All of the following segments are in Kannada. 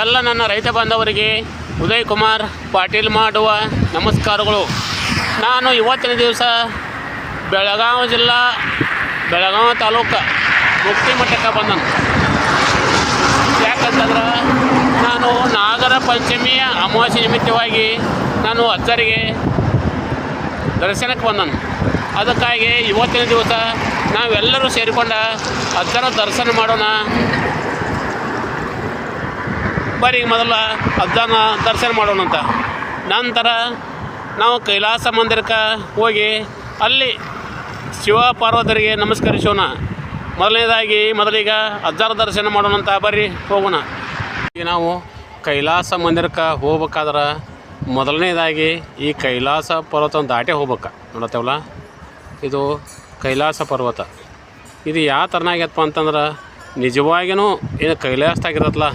ಎಲ್ಲ ನನ್ನ ರೈತ ಬಾಂಧವರಿಗೆ ಉದಯ್ ಕುಮಾರ್ ಪಾಟೀಲ್ ಮಾಡುವ ನಮಸ್ಕಾರಗಳು. ನಾನು ಇವತ್ತಿನ ದಿವಸ ಬೆಳಗಾವಿ ಜಿಲ್ಲಾ ಬೆಳಗಾವಿ ತಾಲೂಕು ಮುಕ್ತಿ ಮಠಕ್ಕೆ ಬಂದನು. ಯಾಕಂತಂದ್ರೆ ನಾನು ನಾಗರ ಪಂಚಮಿಯ ಅಮಾವಾಸ್ಯೆ ನಿಮಿತ್ತವಾಗಿ ನಾನು ಅಜ್ಜರಿಗೆ ದರ್ಶನಕ್ಕೆ ಬಂದನು. ಅದಕ್ಕಾಗಿ ಇವತ್ತಿನ ದಿವಸ ನಾವೆಲ್ಲರೂ ಸೇರಿಕೊಂಡ ಅಜ್ಜನ ದರ್ಶನ ಮಾಡೋಣ. ಬರೀ ಮೊದಲ ಅಜ್ಜನ ದರ್ಶನ ಮಾಡೋಣ ಅಂತ. ನಂತರ ನಾವು ಕೈಲಾಸ ಮಂದಿರಕ್ಕೆ ಹೋಗಿ ಅಲ್ಲಿ ಶಿವ ಪಾರ್ವತರಿಗೆ ನಮಸ್ಕರಿಸೋಣ. ಮೊದಲೀಗ ಅಜ್ಜರ ದರ್ಶನ ಮಾಡೋಣ ಅಂತ ಬರ್ರಿ ಹೋಗೋಣ. ಈಗ ನಾವು ಕೈಲಾಸ ಮಂದಿರಕ್ಕೆ ಹೋಗ್ಬೇಕಾದ್ರೆ ಮೊದಲನೇದಾಗಿ ಈ ಕೈಲಾಸ ಪರ್ವತವನ್ನು ದಾಟೇ ಹೋಗ್ಬೇಕು. ನೋಡತ್ತೇವಲ್ಲ, ಇದು ಕೈಲಾಸ ಪರ್ವತ. ಇದು ಯಾವ ಥರನಾಗ್ಯಪ್ಪ ಅಂತಂದ್ರೆ ನಿಜವಾಗಿಯೂ ಏನು ಕೈಲಾಸದಾಗಿರತ್ತಲ್ಲ,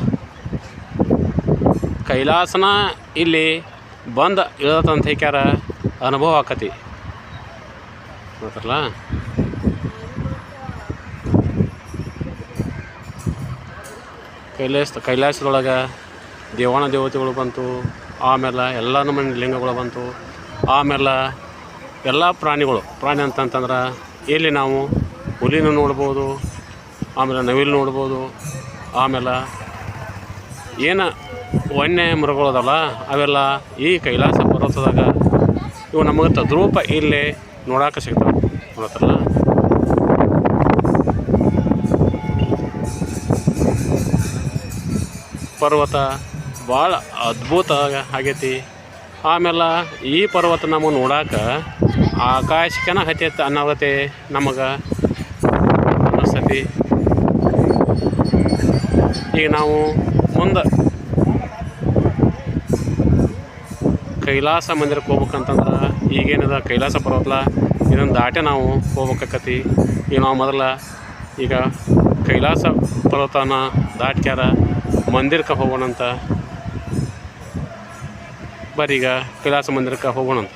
ಕೈಲಾಸನ ಇಲ್ಲಿ ಬಂದು ಇಳತ್ತಂತ ಹೇಳ್ಯಾರ, ಅನುಭವ ಆಕತಿ. ಗೊತ್ತಲ್ಲ, ಕೈಲಾಸದೊಳಗೆ ದೇವಾನ ದೇವತೆಗಳು ಬಂತು, ಆಮೇಲೆ ಎಲ್ಲ ನಮೂನೆ ಲಿಂಗಗಳು ಬಂತು, ಆಮೇಲೆ ಎಲ್ಲ ಪ್ರಾಣಿ ಅಂತಂತಂದ್ರೆ ಇಲ್ಲಿ ನಾವು ಹುಲಿನೂ ನೋಡ್ಬೋದು, ಆಮೇಲೆ ನವಿಲು ನೋಡ್ಬೋದು, ಆಮೇಲೆ ಏನು ವನ್ಯ ಮೃಗಗಳು ಅದಾವಲ್ಲ ಅವೆಲ್ಲ ಈ ಕೈಲಾಸ ಪರ್ವತದಾಗ ಇವು ನಮಗೆ ತದ್ರೂಪ ಇಲ್ಲಿ ನೋಡೋಕೆ ಸಿಗ್ತಾವೆ. ನೋಡತ್ತಲ್ಲ, ಪರ್ವತ ಭಾಳ ಅದ್ಭುತ ಆಗೈತಿ. ಆಮೇಲೆ ಈ ಪರ್ವತ ನಮಗೆ ನೋಡೋಕೆ ಆಕಾಶಕ್ಕನ ಹತ್ತೈತೆ ಅನ್ನೋಗತ್ತೆ ನಮಗೆ ಅನಿಸ್ತತಿ. ಈಗ ನಾವು ಮುಂದೆ ಕೈಲಾಸ ಮಂದಿರಕ್ಕೆ ಹೋಗ್ಬೇಕಂತಂದ್ರೆ ಈಗೇನದ ಕೈಲಾಸ ಪರ್ವತ ಇದನ್ನು ದಾಟೆ ನಾವು ಹೋಗ್ಬೇಕಾಕತಿ. ಈಗ ನಾವು ಈಗ ಕೈಲಾಸ ಪರ್ವತನ ದಾಟ್ಕ್ಯಾರ ಮಂದಿರಕ್ಕೆ ಹೋಗೋಣಂತ. ಬರೀ ಈಗ ಕೈಲಾಸ ಮಂದಿರಕ್ಕೆ ಹೋಗೋಣಂತ.